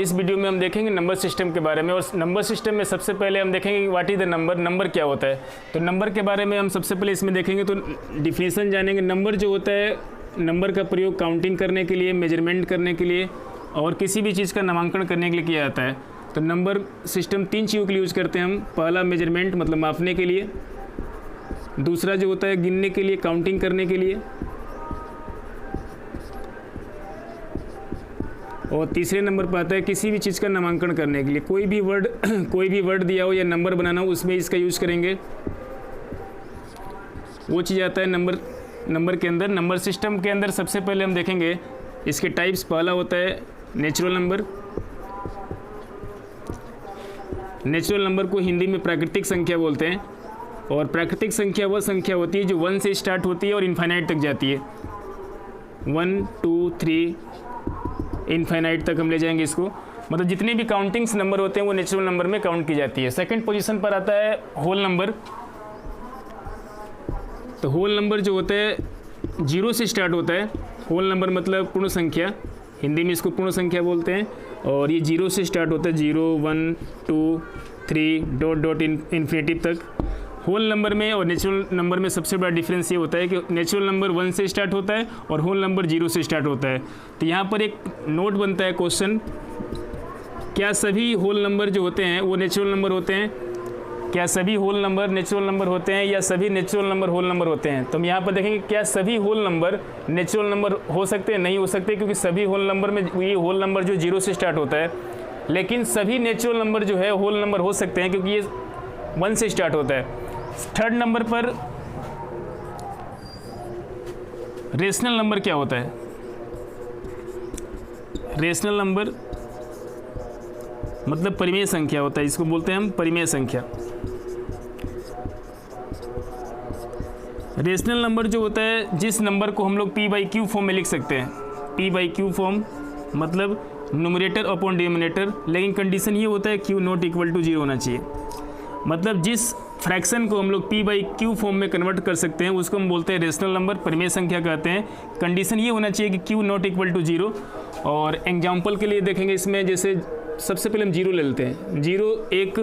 इस वीडियो में हम देखेंगे नंबर सिस्टम के बारे में। और नंबर सिस्टम में सबसे पहले हम देखेंगे कि what is the number, number क्या होता है। तो नंबर के बारे में हम सबसे पहले इसमें देखेंगे, तो डिफिनीसन जानेंगे। नंबर जो होता है, नंबर का प्रयोग काउंटिंग करने के लिए, मेजरमेंट करने के लिए और किसी भी चीज़ का नामांकन करने के लिए किया जाता है। तो नंबर सिस्टम 3 चीज़ों के लिए यूज़ करते हैं हम। पहला मेजरमेंट मतलब मापने के लिए, दूसरा जो होता है गिनने के लिए, काउंटिंग करने के लिए, और तीसरे नंबर पर आता है किसी भी चीज़ का नामांकन करने के लिए। कोई भी वर्ड दिया हो या नंबर बनाना हो, उसमें इसका यूज़ करेंगे। वो चीज़ आता है नंबर के अंदर। नंबर सिस्टम के अंदर सबसे पहले हम देखेंगे इसके टाइप्स। पहला होता है नेचुरल नंबर। नेचुरल नंबर को हिंदी में प्राकृतिक संख्या बोलते हैं। और प्राकृतिक संख्या वह संख्या होती है जो 1 से स्टार्ट होती है और इन्फाइनाइट तक जाती है। 1 2 3 इन्फाइनाइट तक हम ले जाएंगे इसको। मतलब जितने भी काउंटिंग्स नंबर होते हैं वो नेचुरल नंबर में काउंट की जाती है। सेकंड पोजीशन पर आता है होल नंबर। तो होल नंबर जो होता है 0 से स्टार्ट होता है। होल नंबर मतलब पूर्ण संख्या, हिंदी में इसको पूर्ण संख्या बोलते हैं। और ये 0 से स्टार्ट होता है, 0 1 2 3 डॉट डॉट इन्फिनिटी तक। होल नंबर में और नेचुरल नंबर में सबसे बड़ा डिफरेंस ये होता है कि नेचुरल नंबर 1 से स्टार्ट होता है और होल नंबर 0 से स्टार्ट होता है। तो यहाँ पर एक नोट बनता है क्वेश्चन, क्या सभी होल नंबर जो होते हैं वो नेचुरल नंबर होते हैं? क्या सभी होल नंबर नेचुरल नंबर होते हैं या सभी नेचुरल नंबर होल नंबर होते हैं? तो हम यहाँ पर देखेंगे क्या सभी होल नंबर नेचुरल नंबर हो सकते हैं? नहीं हो सकते, क्योंकि सभी होल नंबर में ये होल नंबर जो 0 से स्टार्ट होता है। लेकिन सभी नेचुरल नंबर जो है होल नंबर हो सकते हैं, क्योंकि ये 1 से स्टार्ट होता है। थर्ड नंबर पर रेशनल नंबर क्या होता है? रेशनल नंबर मतलब परिमेय संख्या होता है, इसको बोलते हैं हम परिमेय संख्या। रेशनल नंबर जो होता है जिस नंबर को हम लोग p/q फॉर्म में लिख सकते हैं। p/q फॉर्म मतलब न्यूमरेटर अपॉन डिनोमिनेटर, लेकिन कंडीशन ये होता है q नॉट इक्वल टू 0 होना चाहिए। मतलब जिस फ्रैक्शन को हम लोग p/q फॉर्म में कन्वर्ट कर सकते हैं उसको हम बोलते हैं रेशनल नंबर, परिमेय संख्या कहते हैं। कंडीशन ये होना चाहिए कि q नॉट इक्वल टू 0। और एग्जाम्पल के लिए देखेंगे इसमें, जैसे सबसे पहले हम 0 ले लेते हैं। 0 एक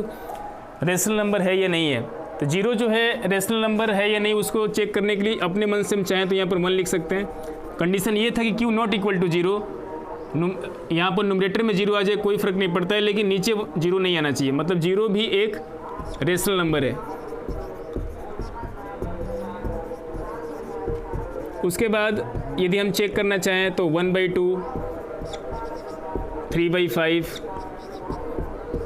रेशनल नंबर है या नहीं है? तो 0 जो है रेशनल नंबर है या नहीं उसको चेक करने के लिए अपने मन से हम चाहें तो यहाँ पर 1 लिख सकते हैं। कंडीशन ये था कि q नॉट इक्वल टू 0। यहाँ पर न्यूमरेटर में 0 आ जाए कोई फ़र्क नहीं पड़ता है, लेकिन नीचे 0 नहीं आना चाहिए। मतलब 0 भी एक रेशनल नंबर है। उसके बाद यदि हम चेक करना चाहें तो 1/2, 3/5,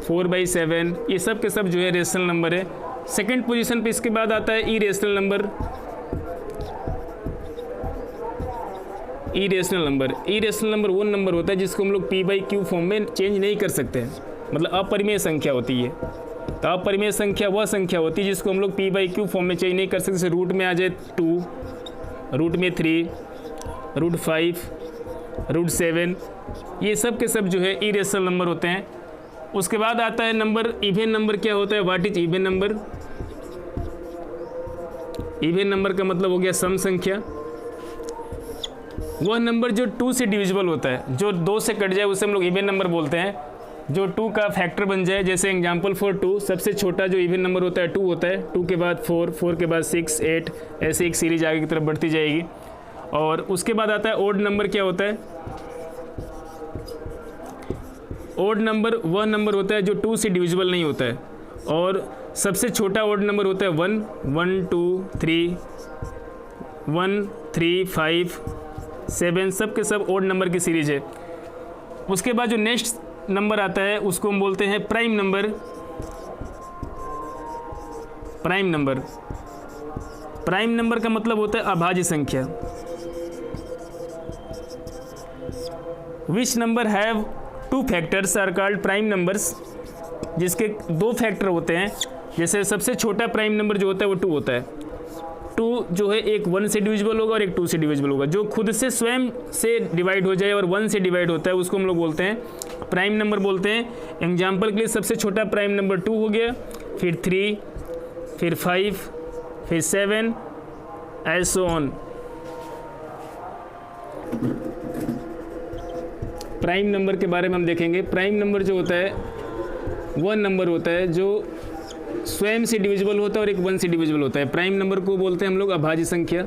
4/7 ये सब के सब जो है रेशनल नंबर है। सेकंड पोजीशन पे इसके बाद आता है इरेशनल नंबर। इरेशनल नंबर वो नंबर होता है जिसको हम लोग p/q फॉर्म में चेंज नहीं कर सकते, मतलब अपरिमेय संख्या होती है। तो अपरिमेय संख्या वह संख्या होती है जिसको हम लोग p/q फॉर्म में चेंज नहीं कर सकते। जैसे रूट में आ जाए 2, रूट में 3, रूट 5, रूट 7, ये सब के सब जो है इरेशनल नंबर होते हैं। उसके बाद आता है नंबर इवन नंबर। क्या होता है? What is even number? Even number का मतलब हो गया सम संख्या। वह नंबर जो 2 से डिविजिबल होता है, जो 2 से कट जाए उसे हम लोग इवन नंबर बोलते हैं। जो 2 का फैक्टर बन जाए, जैसे एग्जाम्पल फॉर 2, सबसे छोटा जो इवन नंबर होता है 2 होता है। 2 के बाद 4, 4 के बाद 6, 8, ऐसे एक सीरीज आगे की तरफ बढ़ती जाएगी। और उसके बाद आता है ओड नंबर। क्या होता है? ओड नंबर वह नंबर होता है जो 2 से डिविजिबल नहीं होता है। और सबसे छोटा ओड नंबर होता है 1, 1 2 3, 1 3 5 7, सब के सब ओड नंबर की सीरीज है। उसके बाद जो नेक्स्ट नंबर आता है उसको हम बोलते हैं प्राइम नंबर। प्राइम नंबर का मतलब होता है अभाज्य संख्या। Which number have 2 factors are called prime numbers, जिसके 2 फैक्टर होते हैं। जैसे सबसे छोटा प्राइम नंबर जो होता है वो 2 होता है। 2 जो है एक 1 से डिविजिबल होगा और एक 2 से डिविजिबल होगा। जो खुद से स्वयं से डिवाइड हो जाए और 1 से डिवाइड होता है उसको हम लोग बोलते हैं प्राइम नंबर बोलते हैं। एग्जाम्पल के लिए सबसे छोटा प्राइम नंबर 2 हो गया, फिर 3, फिर 5, फिर 7, as so on. Prime number के बारे में हम देखेंगे। प्राइम नंबर जो होता है वह नंबर होता है जो स्वयं से डिविजिबल होता है और एक 1 से डिविजिबल होता है। प्राइम नंबर को बोलते हैं हम लोग अभाज्य संख्या।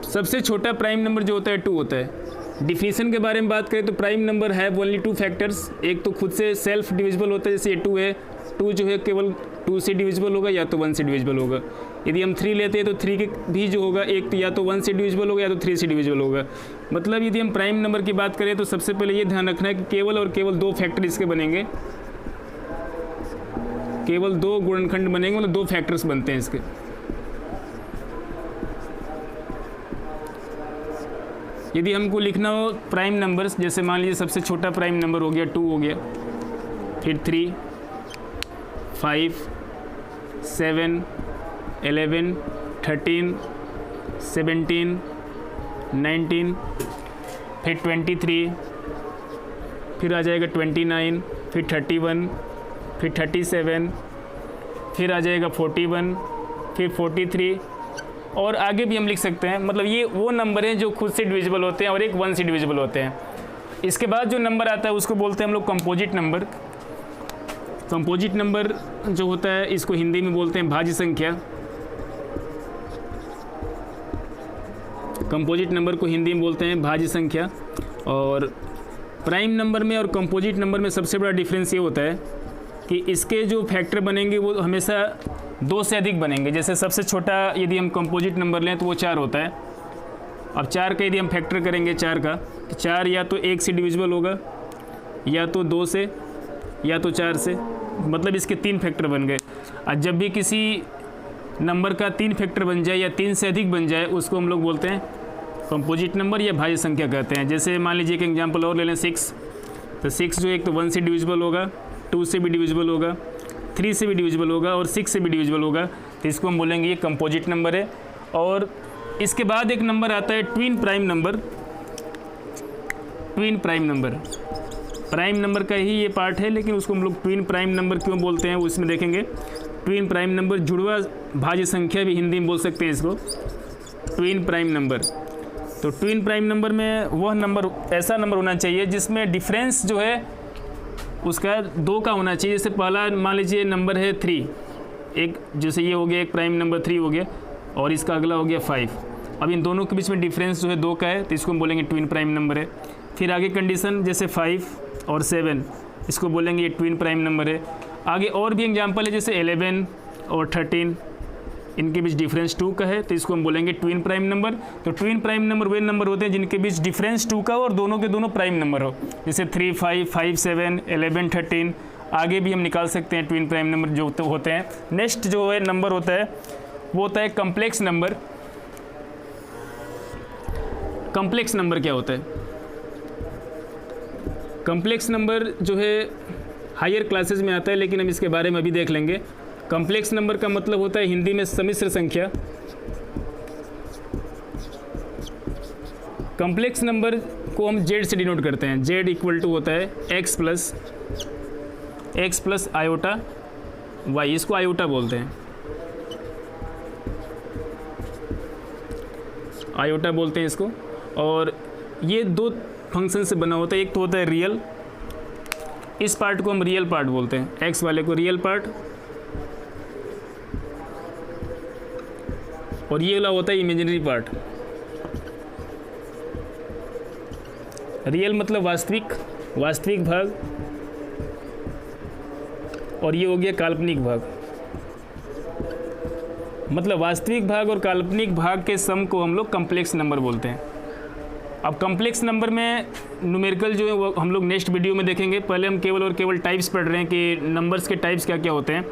सबसे छोटा प्राइम नंबर जो होता है 2 होता है। डिफिनीशन के बारे में बात करें तो प्राइम नंबर है ओनली 2 फैक्टर्स। एक तो खुद से सेल्फ डिविजिबल होता है, जैसे ये 2 है, 2 जो है केवल 2 से डिविजिबल होगा या तो 1 से डिविजिबल होगा। यदि हम 3 लेते हैं तो 3 के भी जो होगा एक तो या तो 1 से डिविजिबल होगा या तो 3 से डिविजिबल होगा। मतलब यदि हम प्राइम नंबर की बात करें तो सबसे पहले ये ध्यान रखना है कि केवल और केवल 2 फैक्टर इसके बनेंगे, केवल 2 गुणनखंड बनेंगे, मतलब 2 फैक्टर्स बनते हैं इसके। यदि हमको लिखना हो प्राइम नंबर्स, जैसे मान लीजिए सबसे छोटा प्राइम नंबर हो गया 2 हो गया, फिर 3, 5, 7, 11, 13, 17, 19, फिर 23, फिर आ जाएगा 29, फिर 31, फिर 37, फिर आ जाएगा 41, फिर 43 और आगे भी हम लिख सकते हैं। मतलब ये वो नंबर हैं जो खुद से डिविजिबल होते हैं और एक 1 से डिविजिबल होते हैं। इसके बाद जो नंबर आता है उसको बोलते हैं हम लोग कंपोजिट नंबर। कंपोजिट नंबर जो होता है इसको हिंदी में बोलते हैं भाज्य संख्या। कंपोजिट नंबर को हिंदी में बोलते हैं भाज्य संख्या। और प्राइम नंबर में और कंपोजिट नंबर में सबसे बड़ा डिफरेंस ये होता है कि इसके जो फैक्टर बनेंगे वो हमेशा 2 से अधिक बनेंगे। जैसे सबसे छोटा यदि हम कंपोजिट नंबर लें तो वो 4 होता है। अब 4 का यदि हम फैक्टर करेंगे 4 का, तो 4 या तो 1 से डिविजिबल होगा या तो 2 से या तो 4 से, मतलब इसके 3 फैक्टर बन गए। और जब भी किसी नंबर का 3 फैक्टर बन जाए या 3 से अधिक बन जाए उसको हम लोग बोलते हैं कंपोजिट नंबर या भाज्य संख्या कहते हैं। जैसे मान लीजिए एक एग्जांपल और ले लें 6, तो 6 जो एक तो 1 से डिविजिबल होगा, 2 से भी डिविजिबल होगा, 3 से भी डिविजिबल होगा और 6 से भी डिविजिबल होगा, तो इसको हम बोलेंगे ये कंपोजिट नंबर है। और इसके बाद एक नंबर आता है twin prime number. Twin prime number prime number का ही ये पार्ट है, लेकिन उसको हम लोग ट्विन प्राइम नंबर क्यों बोलते हैं वो इसमें देखेंगे। ट्विन प्राइम नंबर जुड़वा भाज्य संख्या भी हिंदी में बोल सकते हैं इसको, ट्विन प्राइम नंबर। तो ट्विन प्राइम नंबर में वह नंबर ऐसा नंबर होना चाहिए जिसमें डिफरेंस जो है उसका 2 का होना चाहिए। जैसे पहला मान लीजिए नंबर है 3, एक जैसे ये हो गया एक प्राइम नंबर 3 हो गया और इसका अगला हो गया 5। अब इन दोनों के बीच में डिफरेंस जो है 2 का है, तो इसको हम बोलेंगे ट्विन प्राइम नंबर है। फिर आगे कंडीशन जैसे 5 और 7, इसको बोलेंगे ये ट्विन प्राइम नंबर है। आगे और भी एग्जाम्पल है जैसे 11 और 13, इनके बीच डिफरेंस 2 का है, तो इसको हम बोलेंगे ट्विन प्राइम नंबर। तो ट्विन प्राइम नंबर वे नंबर होते हैं जिनके बीच डिफरेंस 2 का हो और दोनों के दोनों प्राइम नंबर हो, जैसे 3, 5, 5, 7, 11, 13। आगे भी हम निकाल सकते हैं ट्विन प्राइम नंबर जो होते हैं। नेक्स्ट जो है नंबर होता है वो होता है कम्प्लेक्स नंबर। कम्प्लेक्स नंबर क्या होता है? कम्प्लेक्स नंबर जो है हायर क्लासेस में आता है, लेकिन हम इसके बारे में अभी देख लेंगे। कम्प्लेक्स नंबर का मतलब होता है हिंदी में सम्मिश्र संख्या। कम्प्लेक्स नंबर को हम जेड से डिनोट करते हैं। जेड इक्वल टू होता है एक्स प्लस आयोटा वाई, इसको आयोटा बोलते हैं, आयोटा बोलते हैं इसको। और ये 2 फंक्शन से बना होता है। एक तो होता है रियल, इस पार्ट को हम रियल पार्ट बोलते हैं, एक्स वाले को रियल पार्ट, और ये वाला होता है इमेजिनरी पार्ट। रियल मतलब वास्तविक भाग, और ये हो गया काल्पनिक भाग। मतलब वास्तविक भाग और काल्पनिक भाग के सम को हम लोग कम्प्लेक्स नंबर बोलते हैं। अब कम्प्लेक्स नंबर में न्यूमेरिकल जो है वो हम लोग नेक्स्ट वीडियो में देखेंगे। पहले हम केवल और केवल टाइप्स पढ़ रहे हैं कि नंबर्स के टाइप्स क्या क्या होते हैं।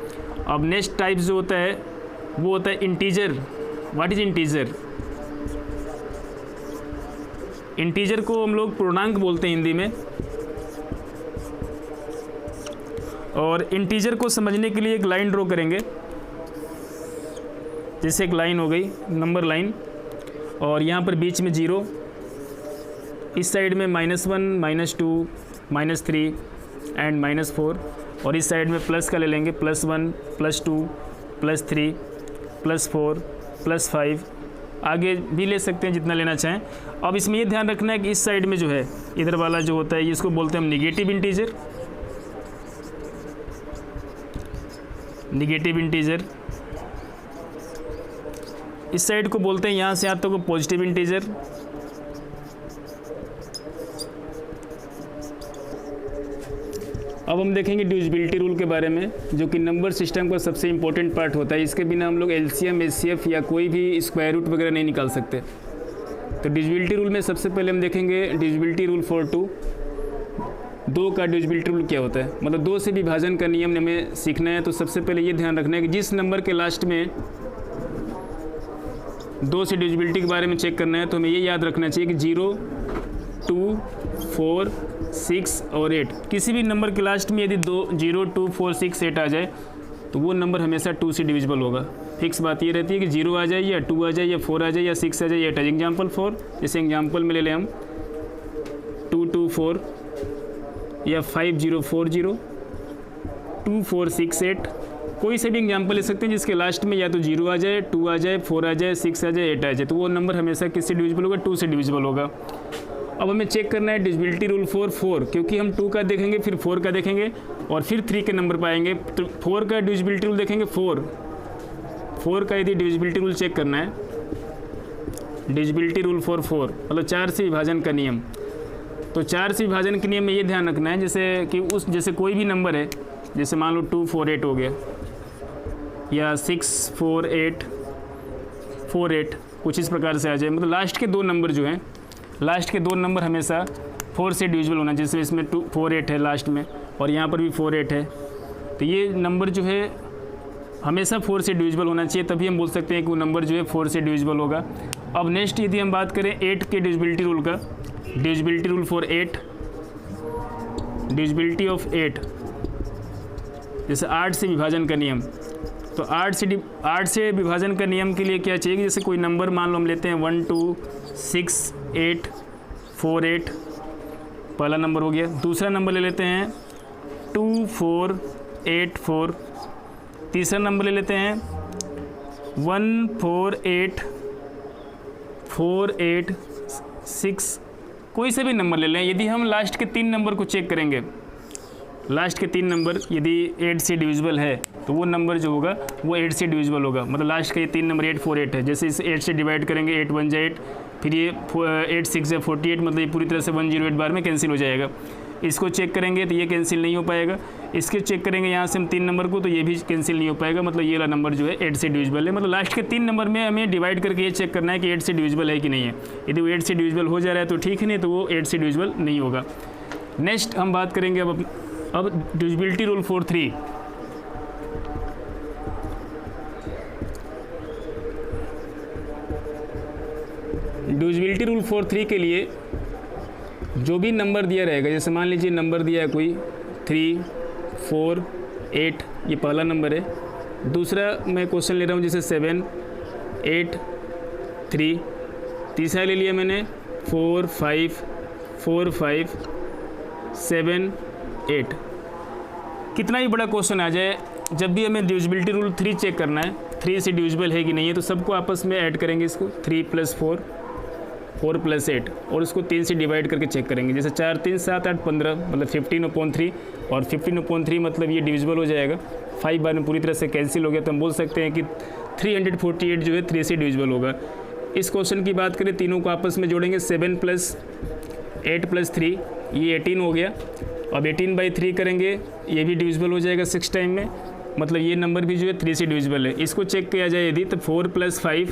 अब नेक्स्ट टाइप्स जो होता है वो होता है integer. What is integer? Integer को हम लोग पूर्णांक बोलते हैं हिंदी में। और इंटीजर को समझने के लिए एक लाइन ड्रॉ करेंगे। जैसे एक लाइन हो गई नंबर लाइन, और यहाँ पर बीच में 0, इस साइड में -1, -2, -3 एंड -4, और इस साइड में प्लस का ले लेंगे, +1, +2, +3, +4, +5, आगे भी ले सकते हैं जितना लेना चाहें। अब इसमें ये ध्यान रखना है कि इस साइड में जो है इधर वाला जो होता है इसको बोलते हैं हम निगेटिव इंटीजर। निगेटिव इंटीजर इस साइड को बोलते हैं यहाँ से यहाँ तक पॉजिटिव इंटीजर। अब हम देखेंगे डिविजिबिलिटी रूल के बारे में, जो कि नंबर सिस्टम का सबसे इंपॉर्टेंट पार्ट होता है। इसके बिना हम लोग एलसीएम, एचसीएफ या कोई भी स्क्वायर रूट वगैरह नहीं निकाल सकते। तो डिविजिबिलिटी रूल में सबसे पहले हम देखेंगे डिविजिबिलिटी रूल फॉर 2। 2 का डिविजिबिलिटी रूल क्या होता है, मतलब 2 से विभाजन का नियम हमें सीखना है। तो सबसे पहले ये ध्यान रखना है कि जिस नंबर के लास्ट में 2 से डिविजिबिलिटी के बारे में चेक करना है तो हमें ये याद रखना चाहिए कि 0, 2, 4, 6 और 8, किसी भी नंबर के लास्ट में यदि 0, 2, 4, 6, 8 आ जाए तो वो नंबर हमेशा 2 से डिविजिबल होगा। फिक्स बात ये रहती है कि 0 आ जाए या 2 आ जाए या 4 आ जाए या 6 आ जाए या 8 आ जाए। एग्जाम्पल 4, जैसे एग्जाम्पल में ले लें हम 224 या 5040, 2468, कोई से भी एग्जाम्पल ले सकते हैं जिसके लास्ट में या तो 0 आ जाए, 2 आ जाए, 4 आ जाए, 6 आ जाए, 8 आ जाए, तो वो नंबर हमेशा किससे डिविजिबल होगा, 2 से डिविजिबल होगा। अब हमें चेक करना है डिविजिबिलिटी रूल फॉर 4, क्योंकि हम 2 का देखेंगे, फिर 4 का देखेंगे और फिर 3 के नंबर पाएंगे। तो 4 का डिविजिबिलिटी रूल देखेंगे, 4 का यदि डिविजिबिलिटी रूल चेक करना है, डिविजिबिलिटी रूल फॉर 4 मतलब 4 से विभाजन का नियम। तो 4 से विभाजन के नियम में ये ध्यान रखना है जैसे कोई भी नंबर है, जैसे मान लो 248 हो गया या 64848, कुछ इस प्रकार से आ जाए। मतलब लास्ट के 2 नंबर जो हैं, लास्ट के 2 नंबर हमेशा 4 से डिविजिबल होना, जैसे इसमें 248 है लास्ट में और यहाँ पर भी 48 है, तो ये नंबर जो है हमेशा 4 से डिविजिबल होना चाहिए, तभी हम बोल सकते हैं कि वो नंबर जो है 4 से डिविजिबल होगा। अब नेक्स्ट यदि हम बात करें 8 के डिविजिबिलिटी रूल का, divisibility rule for 8, divisibility of 8, जैसे 8 से विभाजन का नियम। तो 8 से विभाजन का नियम के लिए क्या चाहिए कि जैसे कोई नंबर मान लो हम लेते हैं 1 2 6 8 4 8, पहला नंबर हो गया। दूसरा नंबर ले लेते हैं 2 4 8 4, तीसरा नंबर ले लेते हैं 1 4 8 4 8 6, कोई से भी नंबर ले लें। यदि हम लास्ट के 3 नंबर को चेक करेंगे, लास्ट के 3 नंबर यदि 8 से डिविजिबल है तो वो नंबर जो होगा वो 8 से डिविजिबल होगा। मतलब लास्ट का ये 3 नंबर 8 4 8 है, जैसे इसे 8 से डिवाइड करेंगे 8 1 8, फिर ये 8 6 48, मतलब ये पूरी तरह से 108 बार में कैंसिल हो जाएगा। इसको चेक करेंगे तो ये कैंसिल नहीं हो पाएगा। इसके चेक करेंगे यहाँ से हम 3 नंबर को, तो ये भी कैंसिल नहीं हो पाएगा। मतलब ये वाला नंबर जो है 8 से डिविजिबल है। मतलब लास्ट के 3 नंबर में हमें डिवाइड करके ये चेक करना है कि 8 से डिविजिबल है कि नहीं है। यदि वो 8 से डिविजिबल हो जा रहा है तो ठीक है, नहीं तो वो 8 से डिविजिबल नहीं होगा। नेक्स्ट हम बात करेंगे अब divisibility rule for 3। Divisibility rule for 3 के लिए जो भी नंबर दिया रहेगा, जैसे मान लीजिए नंबर दिया है कोई 3 4 8, ये पहला नंबर है। दूसरा मैं क्वेश्चन ले रहा हूँ जैसे 7 8 3, तीसरा ले लिया मैंने 4 5 4 5 7 8। कितना ही बड़ा क्वेश्चन आ जाए, जब भी हमें डिविजिबिलिटी रूल 3 चेक करना है, 3 से डिविजिबल है कि नहीं है, तो सबको आपस में ऐड करेंगे इसको, 3 + 4 4 + 8, और उसको 3 से डिवाइड करके चेक करेंगे। जैसे 4 3 7 8 15, मतलब 15/3, और 15/3 मतलब ये डिविजिबल हो जाएगा। 5 बार में पूरी तरह से कैंसिल हो गया, तो हम बोल सकते हैं कि 348 जो है 3 से डिविजिबल होगा। इस क्वेश्चन की बात करें, तीनों को आपस में जोड़ेंगे, 7 + 8 + 3, ये 18 हो गया। अब 18/3 करेंगे, ये भी डिविजिबल हो जाएगा 6 टाइम में, मतलब ये नंबर भी जो है 3 से डिविजिबल है। इसको चेक किया जाए यदि, तो 4 + 5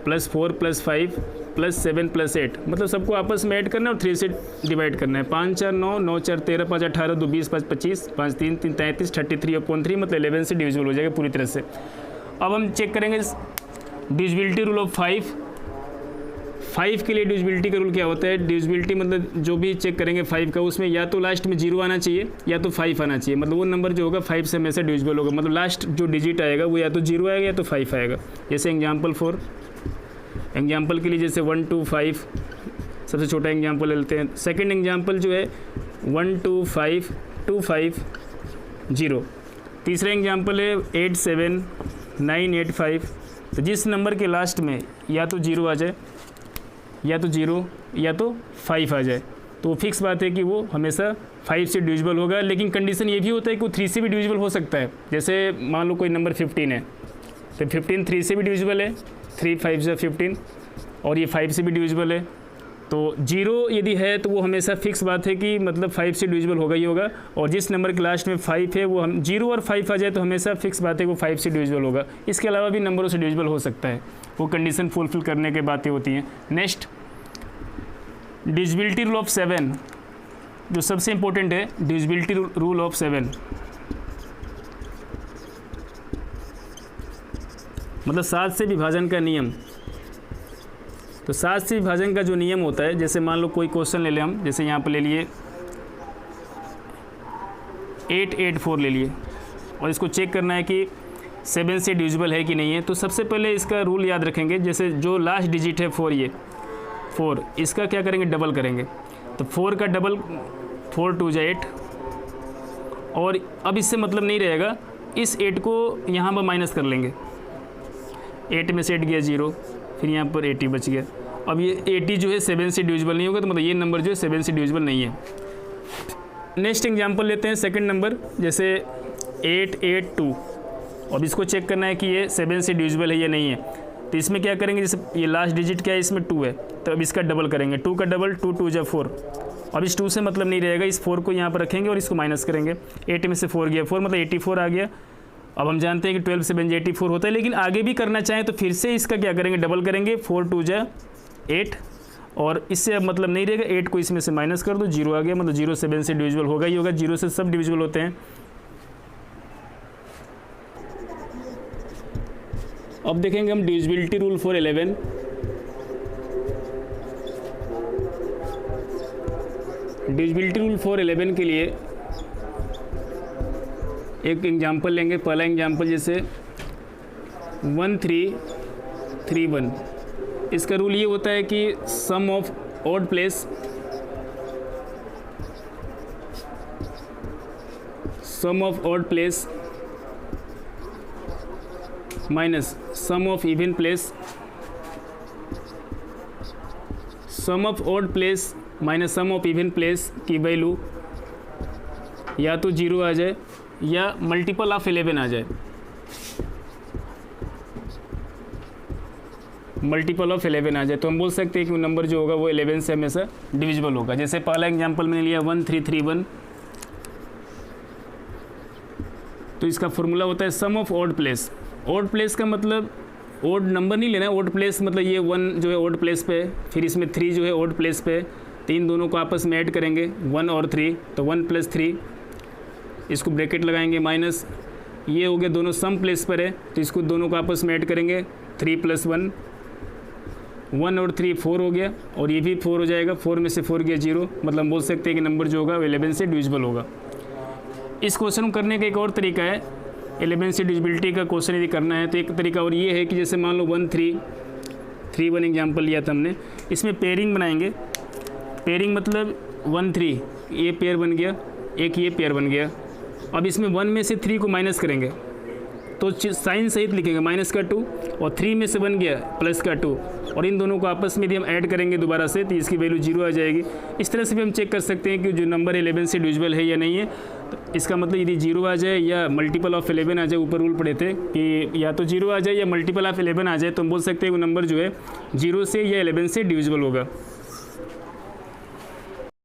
+ 4 + 5 + 7 + 8, मतलब सबको आपस में ऐड करना है और 3 से डिवाइड करना है। 5 4 9 9 4 13 5 18 2 20 5 25 5 3 3 33 33/3, मतलब 11 से डिविजिबल हो जाएगा पूरी तरह से। अब हम चेक करेंगे डिविजिबिलिटी रूल ऑफ 5 के लिए डिविजिबिलिटी का रूल क्या होता है। डिविजिबिलिटी मतलब जो भी चेक करेंगे 5 का, उसमें या तो लास्ट में 0 आना चाहिए या तो 5 आना चाहिए, मतलब वो नंबर जो होगा 5 से हमेशा डिविजिबल होगा। मतलब लास्ट जो डिजिट आएगा वो या तो 0 आएगा या तो 5 आएगा। जैसे एग्जाम्पल 4, एग्जाम्पल के लिए जैसे 1 2 5, सबसे छोटा एग्जाम्पल ले लेते हैं। सेकेंड एग्जाम्पल जो है 1 2 5 2 5 0। तीसरा एग्जाम्पल है 8 7 9 8 5 तो जिस नंबर के लास्ट में या तो 0 आ जाए, या तो 0 या तो 5 आ जाए, तो फिक्स बात है कि वो हमेशा 5 से डिविजिबल होगा। लेकिन कंडीशन ये भी होता है कि वो 3 से भी डिविजिबल हो सकता है। जैसे मान लो कोई नंबर 15 है, तो 15 3 से भी डिविजिबल है, 3 5 से 15, और ये 5 से भी डिविजिबल है। तो 0 यदि है तो वो हमेशा फिक्स बात है कि मतलब 5 से डिविजिबल होगा ही होगा। और जिस नंबर के लास्ट में 5 है वो हम 0 और 5 आ जाए तो हमेशा फिक्स बात है वो 5 से डिविजिबल होगा। इसके अलावा भी नंबरों से डिविजिबल हो सकता है, वो कंडीशन फुलफिल करने के बातें होती हैं। नेक्स्ट, डिविजिबिलिटी रूल ऑफ 7, जो सबसे इंपॉर्टेंट है, डिविजिबिलिटी रूल ऑफ 7 मतलब 7 से विभाजन का नियम। तो 7 से विभाजन का जो नियम होता है, जैसे मान लो कोई क्वेश्चन ले लें हम, जैसे यहाँ पर ले लिए 884 ले लिए, और इसको चेक करना है कि 7 से डिविजिबल है कि नहीं है। तो सबसे पहले इसका रूल याद रखेंगे, जैसे जो लास्ट डिजिट है 4, ये 4, इसका क्या करेंगे, डबल करेंगे। तो 4 का डबल 4 2 जा 8, और अब इससे मतलब नहीं रहेगा, इस 8 को यहाँ पर माइनस कर लेंगे। 8 में से 8 गया 0, फिर यहाँ पर 80 बच गया। अब ये 80 जो है 7 से डिविजिबल नहीं होगा, तो मतलब ये नंबर जो है 7 से डिविजिबल नहीं है। नेक्स्ट एग्जांपल लेते हैं, सेकंड नंबर, जैसे 882। अब इसको चेक करना है कि ये 7 से डिविजिबल है या नहीं है। तो इसमें क्या करेंगे, जैसे ये लास्ट डिजिट क्या है, इसमें 2 है, तो अब इसका डबल करेंगे। 2 का डबल 2 2 जा 4। अब इस 2 से मतलब नहीं रहेगा, इस 4 को यहाँ पर रखेंगे और इसको माइनस करेंगे। 8 में से 4 गया 4, मतलब 84 आ गया। अब हम जानते हैं कि 12 से 84 होता है, लेकिन आगे भी करना चाहें तो फिर से इसका क्या करेंगे, डबल करेंगे। 4 2 जा 8, और इससे अब मतलब नहीं रहेगा, 8 को इसमें से माइनस कर दो, 0 आ गया। मतलब 0 7 से डिविजिबल होगा ही होगा, 0 से सब डिविजिबल होते हैं। अब देखेंगे हम divisibility rule for 11। Divisibility rule for 11 के लिए एक एग्जांपल लेंगे। पहला एग्जांपल जैसे 1331। इसका रूल ये होता है कि sum of odd place minus sum of even place, sum of odd place minus sum of even place की वैल्यू या तो 0 आ जाए या मल्टीपल ऑफ 11 आ जाए। मल्टीपल ऑफ 11 आ जाए तो हम बोल सकते हैं कि वो नंबर जो होगा वो 11 से हमेशा डिविजिबल होगा। जैसे पहला एग्जांपल मैंने लिया 1331, तो इसका फॉर्मूला होता है sum of odd place. Odd place का मतलब ऑड नंबर नहीं लेना है, ऑड प्लेस मतलब ये 1 जो है ऑड प्लेस पे है, फिर इसमें 3 जो है ऑड प्लेस पे है, तो इन दोनों को आपस में ऐड करेंगे 1 और 3, तो 1 + 3, इसको ब्रैकेट लगाएंगे माइनस, ये हो गया दोनों सम प्लेस पर है, तो इसको दोनों को आपस में ऐड करेंगे 3 + 1, 1 और 3 4 हो गया, और ये भी 4 हो जाएगा। 4 में से 4 गया 0, मतलब हम बोल सकते हैं कि नंबर जो होगा वो 11 से डिविजिबल होगा। इस क्वेश्चन को करने का एक और तरीका है, 11 से डिविजिबिलिटी का क्वेश्चन यदि करना है तो एक तरीका और ये है कि जैसे मान लो 1331 एग्जाम्पल लिया था हमने, इसमें पेयरिंग बनाएंगे। पेयरिंग मतलब 1 3 ये पेयर बन गया, एक ये पेयर बन गया। अब इसमें 1 में से 3 को माइनस करेंगे तो साइन सहित लिखेंगे -2, और 3 में से बन गया +2, और इन दोनों को आपस में यदि हम ऐड करेंगे दोबारा से तो इसकी वैल्यू 0 आ जाएगी। इस तरह से भी हम चेक कर सकते हैं कि जो नंबर 11 से डिविजिबल है या नहीं है। तो इसका मतलब यदि 0 आ जाए या मल्टीपल ऑफ 11 आ जाए, ऊपर रूल पढ़े थे कि या तो 0 आ जाए या मल्टीपल ऑफ 11 आ जाए, तो हम बोल सकते हैं वो नंबर जो है 0 से या 11 से डिविजिबल होगा।